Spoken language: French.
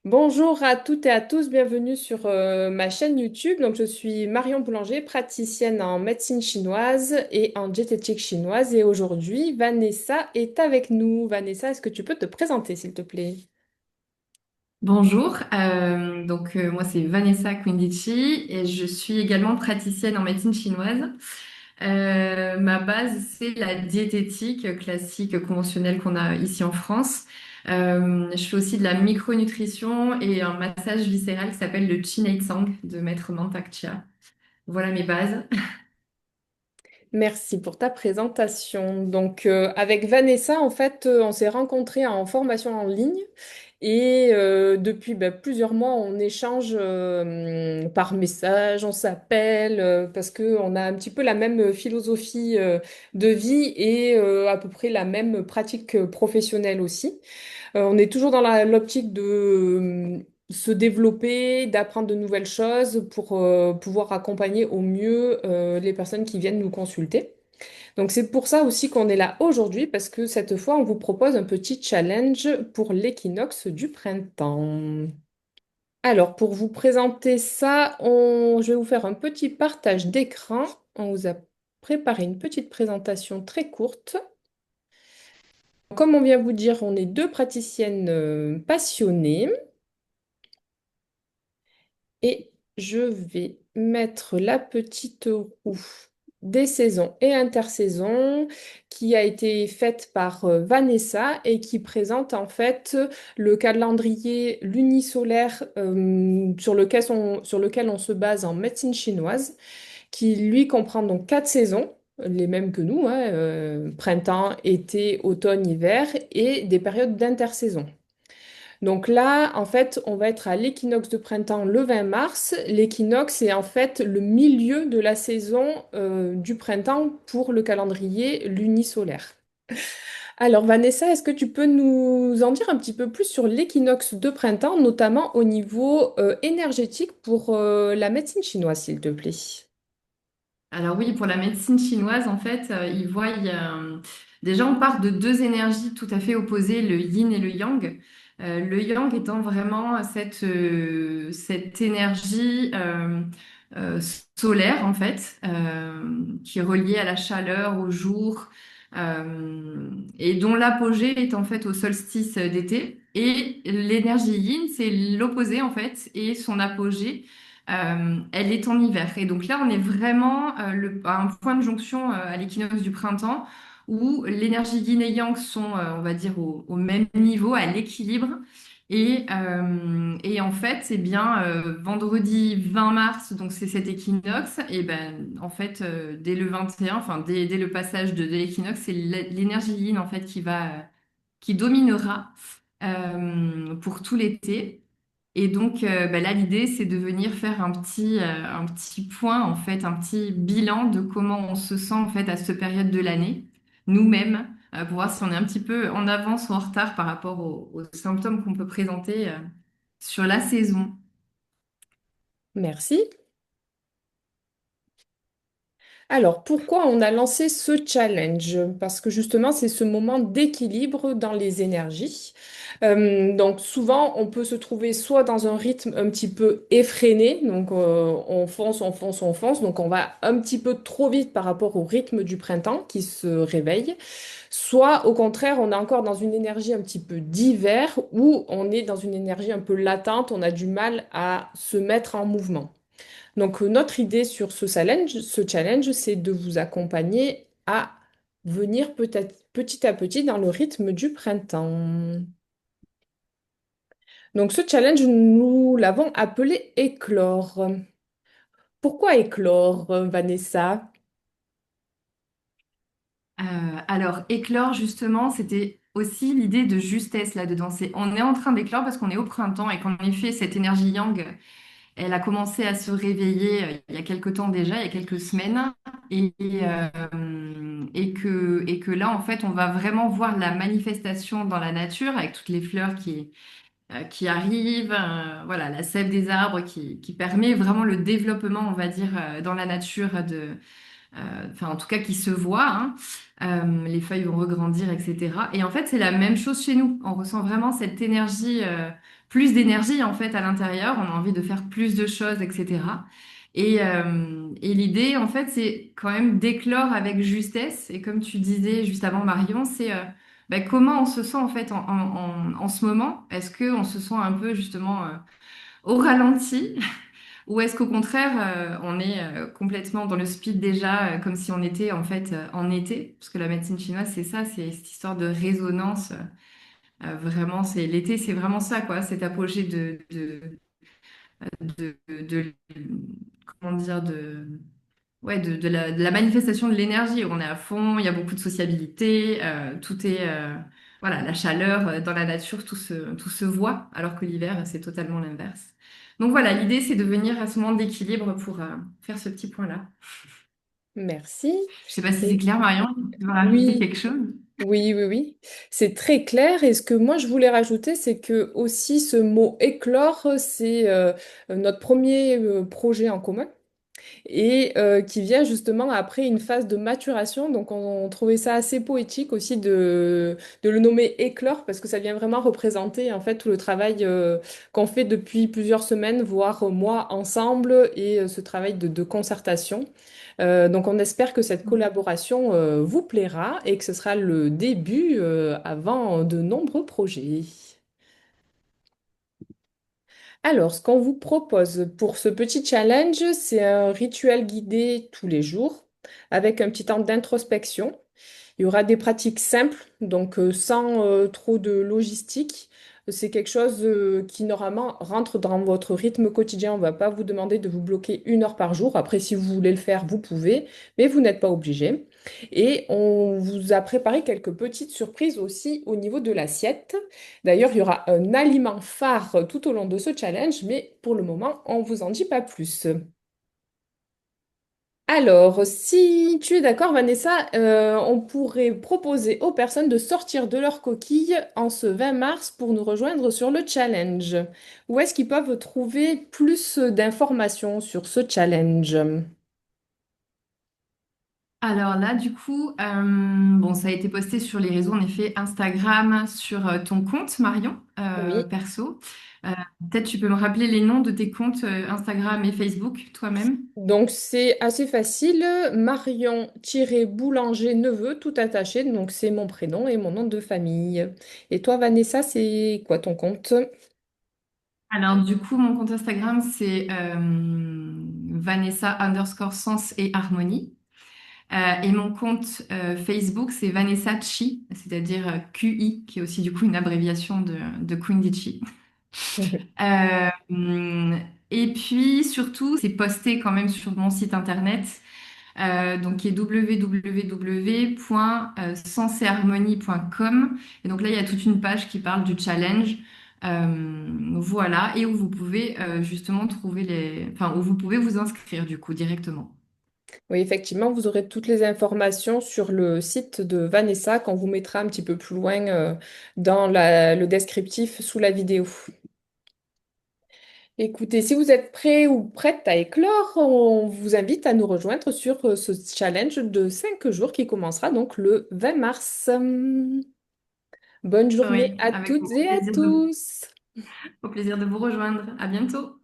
Bonjour à toutes et à tous, bienvenue sur ma chaîne YouTube. Donc, je suis Marion Boulanger, praticienne en médecine chinoise et en diététique chinoise. Et aujourd'hui, Vanessa est avec nous. Vanessa, est-ce que tu peux te présenter, s'il te plaît? Bonjour, moi c'est Vanessa Quindici et je suis également praticienne en médecine chinoise. Ma base c'est la diététique classique conventionnelle qu'on a ici en France. Je fais aussi de la micronutrition et un massage viscéral qui s'appelle le Chin Tsang de Maître Mantak Chia. Voilà mes bases. Merci pour ta présentation. Donc, avec Vanessa, en fait, on s'est rencontrés en formation en ligne et depuis plusieurs mois, on échange par message, on s'appelle parce qu'on a un petit peu la même philosophie de vie et à peu près la même pratique professionnelle aussi. On est toujours dans l'optique de se développer, d'apprendre de nouvelles choses pour pouvoir accompagner au mieux les personnes qui viennent nous consulter. Donc c'est pour ça aussi qu'on est là aujourd'hui, parce que cette fois, on vous propose un petit challenge pour l'équinoxe du printemps. Alors, pour vous présenter ça, je vais vous faire un petit partage d'écran. On vous a préparé une petite présentation très courte. Comme on vient vous dire, on est deux praticiennes passionnées. Et je vais mettre la petite roue des saisons et intersaisons qui a été faite par Vanessa et qui présente en fait le calendrier lunisolaire sur lequel on se base en médecine chinoise, qui lui comprend donc 4 saisons. Les mêmes que nous, hein, printemps, été, automne, hiver, et des périodes d'intersaison. Donc là, en fait, on va être à l'équinoxe de printemps le 20 mars. L'équinoxe est en fait le milieu de la saison du printemps pour le calendrier lunisolaire. Alors Vanessa, est-ce que tu peux nous en dire un petit peu plus sur l'équinoxe de printemps, notamment au niveau énergétique pour la médecine chinoise, s'il te plaît? Alors oui, pour la médecine chinoise, en fait, ils voient, déjà on part de deux énergies tout à fait opposées, le yin et le yang. Le yang étant vraiment cette énergie euh, solaire, en fait, qui est reliée à la chaleur, au jour, et dont l'apogée est en fait au solstice d'été. Et l'énergie yin, c'est l'opposé, en fait, et son apogée elle est en hiver. Et donc là, on est vraiment à un point de jonction à l'équinoxe du printemps où l'énergie yin et yang sont, on va dire, au même niveau, à l'équilibre. Et en fait, c'est bien vendredi 20 mars, donc c'est cet équinoxe. Et ben, en fait, dès le 21, enfin, dès le passage de l'équinoxe, c'est l'énergie yin, en fait, qui dominera pour tout l'été. Et donc bah là, l'idée, c'est de venir faire un petit point, en fait, un petit bilan de comment on se sent en fait à cette période de l'année, nous-mêmes, pour voir si on est un petit peu en avance ou en retard par rapport aux symptômes qu'on peut présenter sur la saison. Merci. Alors, pourquoi on a lancé ce challenge? Parce que justement, c'est ce moment d'équilibre dans les énergies. Donc, souvent, on peut se trouver soit dans un rythme un petit peu effréné, donc on fonce, on fonce, on fonce, donc on va un petit peu trop vite par rapport au rythme du printemps qui se réveille, soit au contraire, on est encore dans une énergie un petit peu d'hiver où on est dans une énergie un peu latente, on a du mal à se mettre en mouvement. Donc, notre idée sur ce challenge, c'est de vous accompagner à venir peut-être petit à petit dans le rythme du printemps. Donc, ce challenge, nous l'avons appelé éclore. Pourquoi éclore, Vanessa? Euh, alors, éclore, justement, c'était aussi l'idée de justesse là-dedans. On est en train d'éclore parce qu'on est au printemps et qu'en effet, cette énergie yang elle a commencé à se réveiller il y a quelque temps déjà, il y a quelques semaines, et que là, en fait, on va vraiment voir la manifestation dans la nature avec toutes les fleurs qui arrivent, voilà, la sève des arbres qui permet vraiment le développement, on va dire, dans la nature enfin, en tout cas, qui se voit, hein. les feuilles vont regrandir, etc. Et en fait, c'est la même chose chez nous. On ressent vraiment cette énergie, plus d'énergie en fait à l'intérieur. On a envie de faire plus de choses, etc. Et l'idée, en fait, c'est quand même d'éclore avec justesse. Et comme tu disais juste avant, Marion, c'est bah, comment on se sent en fait en ce moment. Est-ce qu'on se sent un peu justement au ralenti? Ou est-ce qu'au contraire, on est complètement dans le speed déjà, comme si on était en fait en été? Parce que la médecine chinoise, c'est ça, c'est cette histoire de résonance. Vraiment, c'est l'été, c'est vraiment ça, quoi, cet apogée de- comment dire, ouais, de la manifestation de l'énergie. On est à fond, il y a beaucoup de sociabilité, tout est, voilà, la chaleur dans la nature, tout se voit, alors que l'hiver, c'est totalement l'inverse. Donc voilà, l'idée, c'est de venir à ce moment d'équilibre pour faire ce petit point-là. Merci. Je sais pas si c'est Et clair, Marion, tu veux rajouter oui, quelque chose? oui, oui, oui. C'est très clair. Et ce que moi, je voulais rajouter, c'est que aussi ce mot éclore, c'est notre premier projet en commun. Et qui vient justement après une phase de maturation. Donc on trouvait ça assez poétique aussi de le nommer éclore parce que ça vient vraiment représenter en fait tout le travail qu'on fait depuis plusieurs semaines, voire mois ensemble et ce travail de concertation. Donc on espère que cette collaboration vous plaira et que ce sera le début avant de nombreux projets. Alors, ce qu'on vous propose pour ce petit challenge, c'est un rituel guidé tous les jours avec un petit temps d'introspection. Il y aura des pratiques simples, donc sans trop de logistique. C'est quelque chose qui normalement rentre dans votre rythme quotidien. On ne va pas vous demander de vous bloquer 1 heure par jour. Après, si vous voulez le faire, vous pouvez, mais vous n'êtes pas obligé. Et on vous a préparé quelques petites surprises aussi au niveau de l'assiette. D'ailleurs, il y aura un aliment phare tout au long de ce challenge, mais pour le moment, on ne vous en dit pas plus. Alors, si tu es d'accord, Vanessa, on pourrait proposer aux personnes de sortir de leur coquille en ce 20 mars pour nous rejoindre sur le challenge. Où est-ce qu'ils peuvent trouver plus d'informations sur ce challenge? Alors là, du coup, bon, ça a été posté sur les réseaux, en effet, Instagram, sur ton compte, Marion, Oui, perso. Euh, Peut-être tu peux me rappeler les noms de tes comptes Instagram et Facebook, toi-même. donc c'est assez facile. Marion-Boulanger-Neveu, tout attaché. Donc c'est mon prénom et mon nom de famille. Et toi, Vanessa, c'est quoi ton compte? Alors, du coup, mon compte Instagram, c'est Vanessa underscore sens et harmonie. Et mon compte Facebook, c'est Vanessa Chi, c'est-à-dire QI, qui est aussi du coup une abréviation de Queen Chi. Euh, et puis surtout, c'est posté quand même sur mon site internet, donc qui est www.senseharmonie.com. Et donc là, il y a toute une page qui parle du challenge. Voilà, et où vous pouvez justement trouver enfin, où vous pouvez vous inscrire du coup directement. Oui, effectivement, vous aurez toutes les informations sur le site de Vanessa qu'on vous mettra un petit peu plus loin dans le descriptif sous la vidéo. Écoutez, si vous êtes prêts ou prête à éclore, on vous invite à nous rejoindre sur ce challenge de 5 jours qui commencera donc le 20 mars. Bonne journée Oui, à toutes et à au tous. plaisir de vous rejoindre. À bientôt.